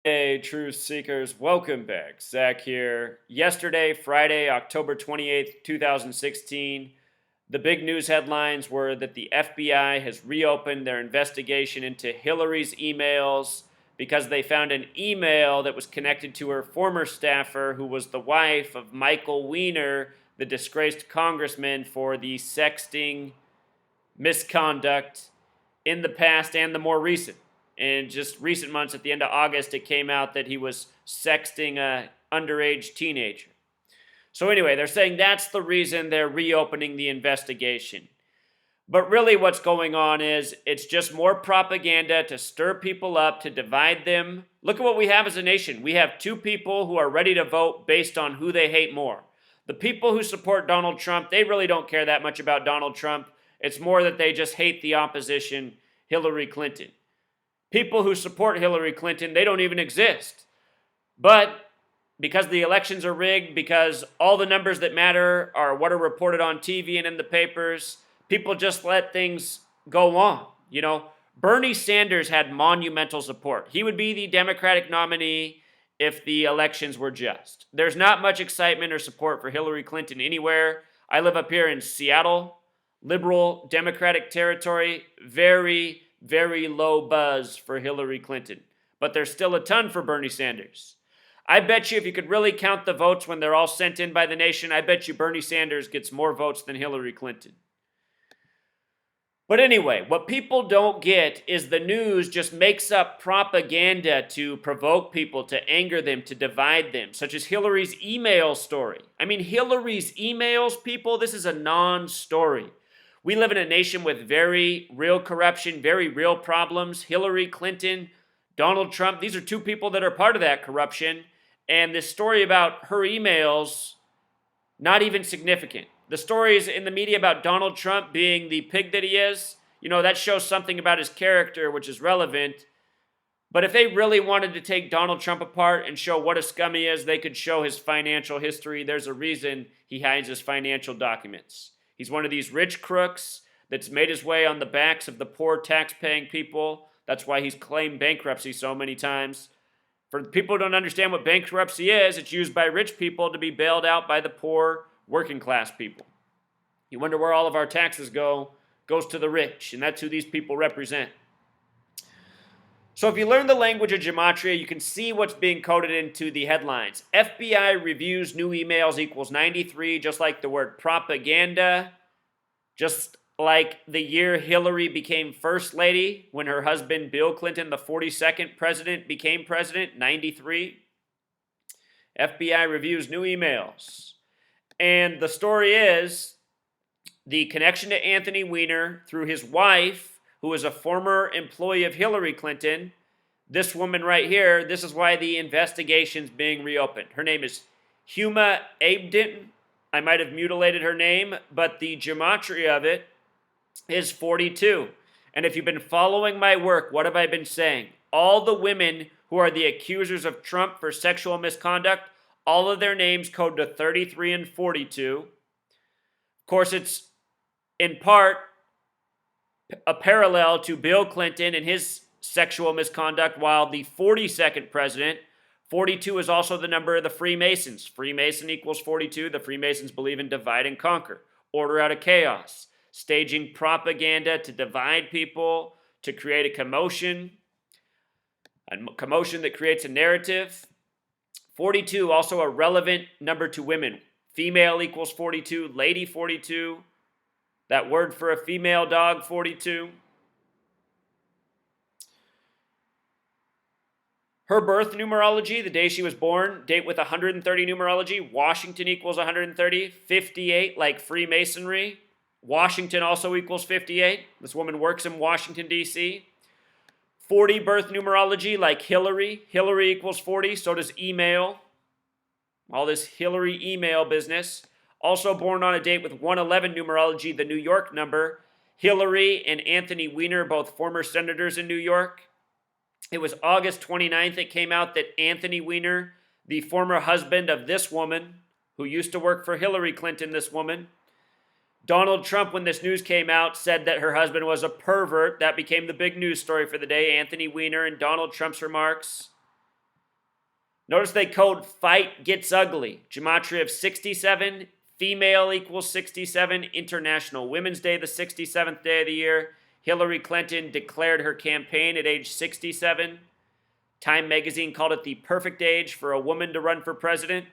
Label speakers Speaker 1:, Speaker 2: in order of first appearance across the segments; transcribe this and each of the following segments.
Speaker 1: Hey, truth seekers, welcome back. Zach here. Yesterday, Friday, October 28th, 2016, the big news headlines were that the FBI has reopened their investigation into Hillary's emails because they found an email that was connected to her former staffer, who was the wife of Michael Weiner, the disgraced congressman for the sexting misconduct in the past and the more recent. In just recent months, at the end of August, it came out that he was sexting a underage teenager. So anyway, they're saying that's the reason they're reopening the investigation. But really what's going on is it's just more propaganda to stir people up, to divide them. Look at what we have as a nation. We have two people who are ready to vote based on who they hate more. The people who support Donald Trump, they really don't care that much about Donald Trump. It's more that they just hate the opposition, Hillary Clinton. People who support Hillary Clinton, they don't even exist. But because the elections are rigged, because all the numbers that matter are what are reported on TV and in the papers, people just let things go on. Bernie Sanders had monumental support. He would be the Democratic nominee if the elections were just. There's not much excitement or support for Hillary Clinton anywhere. I live up here in Seattle, liberal Democratic territory, very, very low buzz for Hillary Clinton. But there's still a ton for Bernie Sanders. I bet you if you could really count the votes when they're all sent in by the nation, I bet you Bernie Sanders gets more votes than Hillary Clinton. But anyway, what people don't get is the news just makes up propaganda to provoke people, to anger them, to divide them, such as Hillary's email story. I mean, Hillary's emails, people, this is a non-story. We live in a nation with very real corruption, very real problems. Hillary Clinton, Donald Trump, these are two people that are part of that corruption. And this story about her emails, not even significant. The stories in the media about Donald Trump being the pig that he is, that shows something about his character, which is relevant. But if they really wanted to take Donald Trump apart and show what a scum he is, they could show his financial history. There's a reason he hides his financial documents. He's one of these rich crooks that's made his way on the backs of the poor tax-paying people. That's why he's claimed bankruptcy so many times. For people who don't understand what bankruptcy is, it's used by rich people to be bailed out by the poor, working class people. You wonder where all of our taxes go. Goes to the rich, and that's who these people represent. So if you learn the language of gematria, you can see what's being coded into the headlines. FBI reviews new emails equals 93, just like the word propaganda, just like the year Hillary became first lady when her husband Bill Clinton, the 42nd president, became president, 93. FBI reviews new emails. And the story is the connection to Anthony Weiner through his wife, who is a former employee of Hillary Clinton. This woman right here, this is why the investigation's being reopened. Her name is Huma Abedin. I might have mutilated her name, but the gematria of it is 42. And if you've been following my work, what have I been saying? All the women who are the accusers of Trump for sexual misconduct, all of their names code to 33 and 42. Of course, it's in part a parallel to Bill Clinton and his sexual misconduct, while the 42nd president, 42 is also the number of the Freemasons. Freemason equals 42. The Freemasons believe in divide and conquer, order out of chaos, staging propaganda to divide people, to create a commotion that creates a narrative. 42, also a relevant number to women. Female equals 42, lady 42. That word for a female dog, 42. Her birth numerology, the day she was born, date with 130 numerology. Washington equals 130. 58, like Freemasonry. Washington also equals 58. This woman works in Washington, D.C. 40 birth numerology, like Hillary. Hillary equals 40, so does email. All this Hillary email business. Also born on a date with 111 numerology, the New York number. Hillary and Anthony Weiner, both former senators in New York. It was August 29th it came out that Anthony Weiner, the former husband of this woman, who used to work for Hillary Clinton, this woman, Donald Trump, when this news came out, said that her husband was a pervert. That became the big news story for the day, Anthony Weiner and Donald Trump's remarks. Notice they code fight gets ugly. Gematria of 67, female equals 67, International Women's Day, the 67th day of the year. Hillary Clinton declared her campaign at age 67. Time magazine called it the perfect age for a woman to run for president.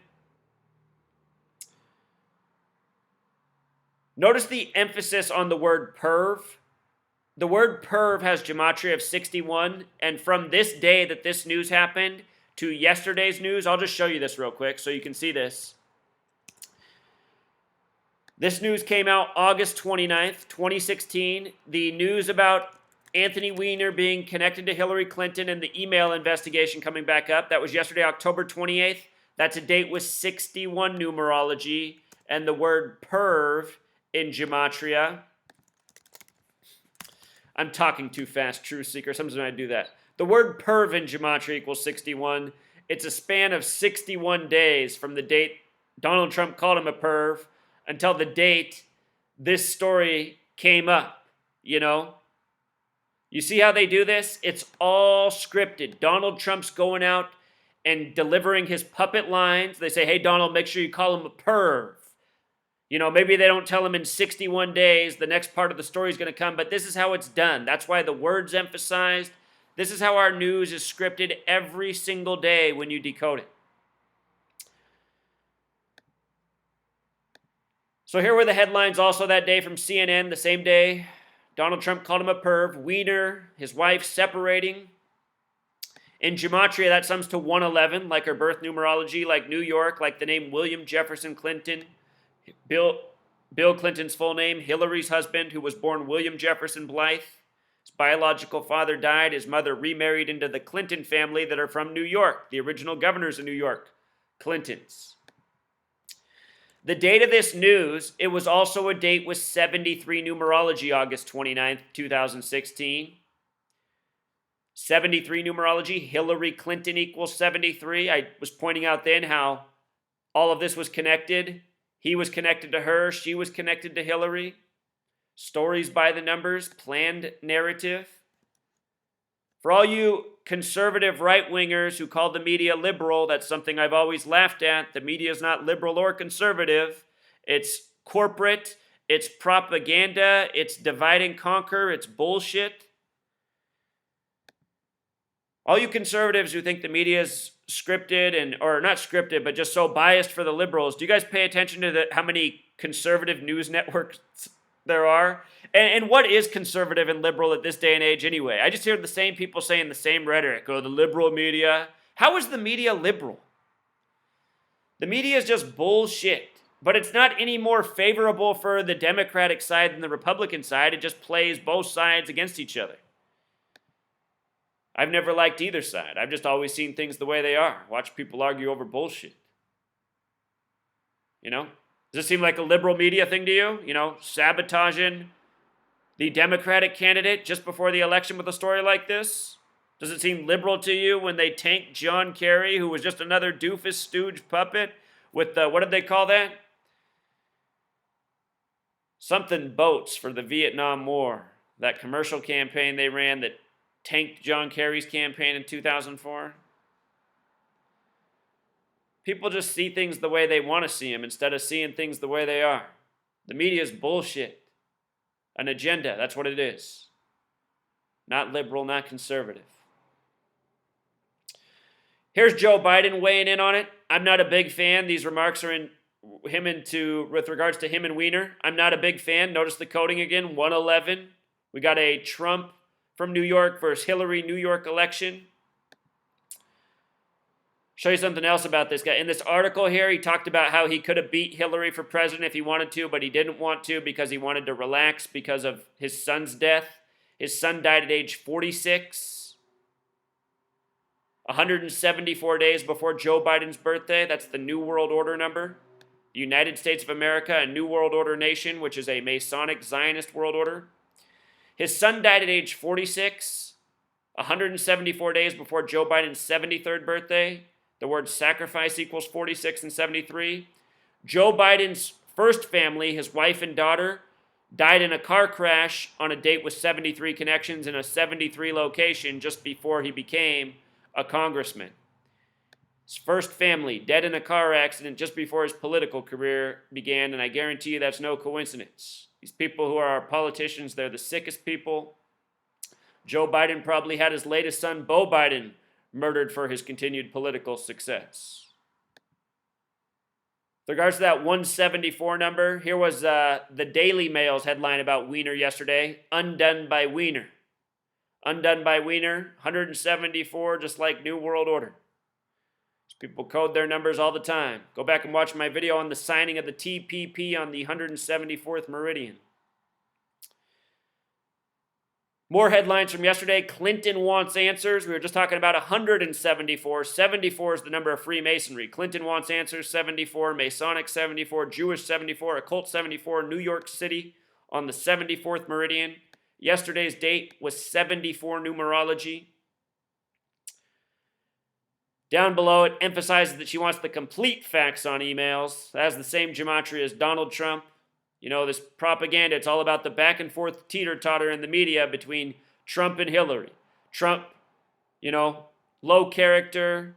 Speaker 1: Notice the emphasis on the word perv. The word perv has gematria of 61, and from this day that this news happened to yesterday's news, I'll just show you this real quick so you can see this. This news came out August 29th, 2016. The news about Anthony Weiner being connected to Hillary Clinton and the email investigation coming back up, that was yesterday, October 28th. That's a date with 61 numerology, and the word perv in gematria. I'm talking too fast, Truth Seeker. Sometimes I do that. The word perv in gematria equals 61. It's a span of 61 days from the date Donald Trump called him a perv until the date this story came up, you know? You see how they do this? It's all scripted. Donald Trump's going out and delivering his puppet lines. They say, hey, Donald, make sure you call him a perv. You know, maybe they don't tell him in 61 days the next part of the story is going to come, but this is how it's done. That's why the word's emphasized. This is how our news is scripted every single day when you decode it. So here were the headlines also that day from CNN, the same day. Donald Trump called him a perv. Weiner, his wife, separating. In gematria, that sums to 111, like her birth numerology, like New York, like the name William Jefferson Clinton. Bill Clinton's full name, Hillary's husband, who was born William Jefferson Blythe. His biological father died. His mother remarried into the Clinton family that are from New York, the original governors of New York, Clintons. The date of this news, it was also a date with 73 numerology, August 29th, 2016. 73 numerology, Hillary Clinton equals 73. I was pointing out then how all of this was connected. He was connected to her. She was connected to Hillary. Stories by the numbers, planned narrative. For all you conservative right-wingers who call the media liberal, that's something I've always laughed at. The media is not liberal or conservative. It's corporate. It's propaganda. It's divide and conquer. It's bullshit. All you conservatives who think the media is scripted or not scripted, but just so biased for the liberals, do you guys pay attention to how many conservative news networks there are? And what is conservative and liberal at this day and age anyway? I just hear the same people saying the same rhetoric. Oh, the liberal media. How is the media liberal? The media is just bullshit. But it's not any more favorable for the Democratic side than the Republican side. It just plays both sides against each other. I've never liked either side. I've just always seen things the way they are. Watch people argue over bullshit. You know? Does this seem like a liberal media thing to you? You know, sabotaging the Democratic candidate just before the election with a story like this? Does it seem liberal to you when they tanked John Kerry, who was just another doofus stooge puppet with the, what did they call that? Something boats for the Vietnam War. That commercial campaign they ran that tanked John Kerry's campaign in 2004. People just see things the way they want to see them instead of seeing things the way they are. The media is bullshit. An agenda, that's what it is. Not liberal, not conservative. Here's Joe Biden weighing in on it. I'm not a big fan. These remarks are with regards to him and Weiner. I'm not a big fan. Notice the coding again, 111. We got a Trump from New York versus Hillary New York election. Show you something else about this guy. In this article here, he talked about how he could have beat Hillary for president if he wanted to, but he didn't want to because he wanted to relax because of his son's death. His son died at age 46. 174 days before Joe Biden's birthday. That's the New World Order number. The United States of America, a New World Order nation, which is a Masonic Zionist world order. His son died at age 46, 174 days before Joe Biden's 73rd birthday. The word sacrifice equals 46 and 73. Joe Biden's first family, his wife and daughter, died in a car crash on a date with 73 connections in a 73 location just before he became a congressman. His first family dead in a car accident just before his political career began, and I guarantee you that's no coincidence. These people who are our politicians, they're the sickest people. Joe Biden probably had his latest son, Beau Biden, murdered for his continued political success. With regards to that 174 number, here was the Daily Mail's headline about Weiner yesterday. Undone by Weiner. Undone by Weiner, 174, just like New World Order. People code their numbers all the time. Go back and watch my video on the signing of the TPP on the 174th meridian. More headlines from yesterday. Clinton wants answers. We were just talking about 174. 74 is the number of Freemasonry. Clinton wants answers, 74. Masonic, 74. Jewish, 74. Occult, 74. New York City on the 74th meridian. Yesterday's date was 74 numerology. Down below, it emphasizes that she wants the complete facts on emails. That has the same gematria as Donald Trump. You know, this propaganda, it's all about the back and forth teeter-totter in the media between Trump and Hillary. Trump, you know, low character,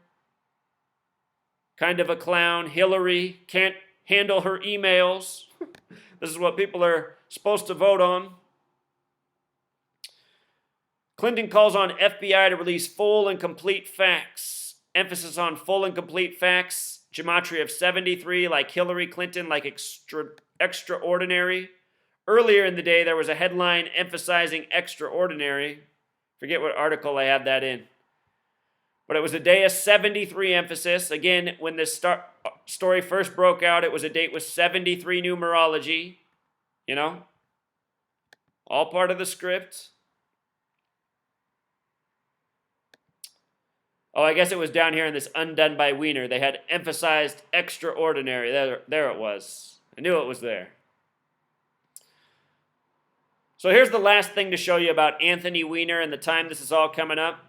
Speaker 1: kind of a clown. Hillary can't handle her emails. This is what people are supposed to vote on. Clinton calls on FBI to release full and complete facts. Emphasis on full and complete facts. Gematria of 73, like Hillary Clinton, like extraordinary. Earlier in the day, there was a headline emphasizing extraordinary. Forget what article I had that in. But it was a day of 73 emphasis. Again, when this story first broke out, it was a date with 73 numerology. You know? All part of the script. Oh, I guess it was down here in this Undone by Weiner. They had emphasized extraordinary. There it was. I knew it was there. So here's the last thing to show you about Anthony Weiner and the time this is all coming up.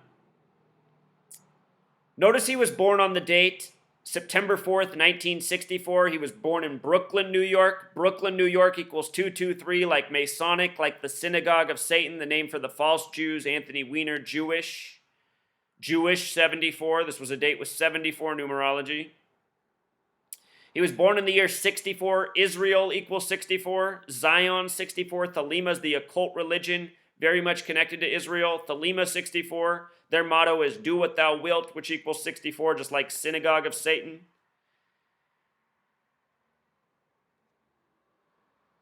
Speaker 1: Notice he was born on the date, September 4th, 1964. He was born in Brooklyn, New York. Brooklyn, New York equals 223, like Masonic, like the Synagogue of Satan, the name for the false Jews. Anthony Weiner, Jewish. Jewish, 74. This was a date with 74 numerology. He was born in the year 64. Israel equals 64. Zion, 64. Thelema is the occult religion, very much connected to Israel. Thelema, 64. Their motto is do what thou wilt, which equals 64, just like Synagogue of Satan.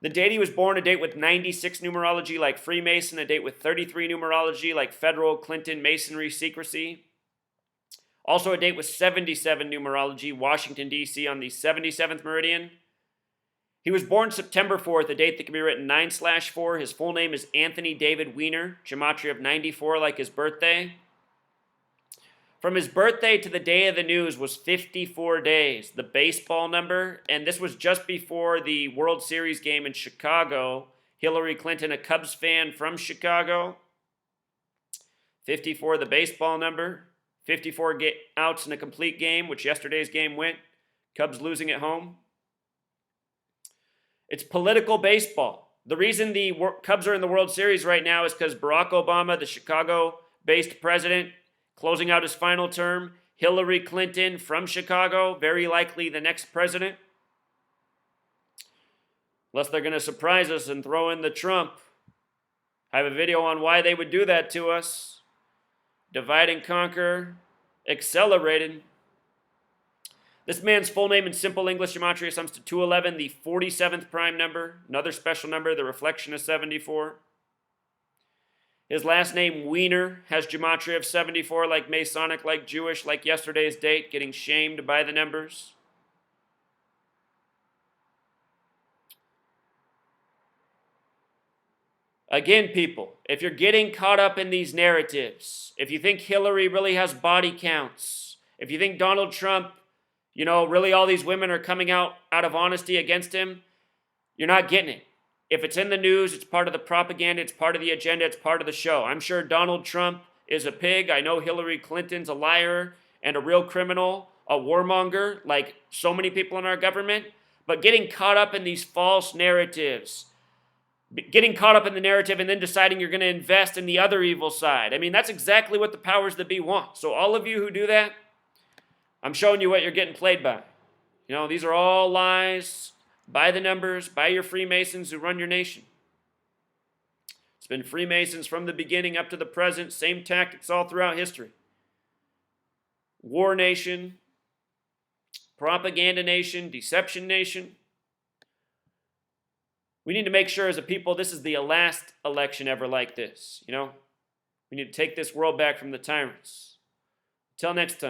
Speaker 1: The date he was born, a date with 96 numerology like Freemason, a date with 33 numerology like Federal, Clinton, Masonry, Secrecy. Also a date with 77 numerology, Washington, D.C. on the 77th meridian. He was born September 4th, a date that can be written 9/4. His full name is Anthony David Weiner, gematria of 94 like his birthday. From his birthday to the day of the news was 54 days, the baseball number, and this was just before the World Series game in Chicago. Hillary Clinton, a Cubs fan from Chicago. 54, the baseball number. 54 outs in a complete game, which yesterday's game went. Cubs losing at home. It's political baseball. The reason the Cubs are in the World Series right now is because Barack Obama, the Chicago-based president, closing out his final term. Hillary Clinton from Chicago, very likely the next president. Unless they're going to surprise us and throw in the Trump. I have a video on why they would do that to us. Divide and conquer. Accelerated. This man's full name in simple English gematria sums to 211, the 47th prime number. Another special number, the reflection of 74. His last name, Weiner, has gematria of 74, like Masonic, like Jewish, like yesterday's date, getting shamed by the numbers. Again, people, if you're getting caught up in these narratives, if you think Hillary really has body counts, if you think Donald Trump, you know, really all these women are coming out of honesty against him, you're not getting it. If it's in the news, it's part of the propaganda, it's part of the agenda, it's part of the show. I'm sure Donald Trump is a pig. I know Hillary Clinton's a liar and a real criminal, a warmonger, like so many people in our government. But getting caught up in these false narratives, getting caught up in the narrative and then deciding you're going to invest in the other evil side. I mean, that's exactly what the powers that be want. So all of you who do that, I'm showing you what you're getting played by. These are all lies by the numbers, by your Freemasons who run your nation. It's been Freemasons from the beginning up to the present, same tactics all throughout history. War nation, propaganda nation, deception nation. We need to make sure as a people this is the last election ever like this. We need to take this world back from the tyrants. Until next time.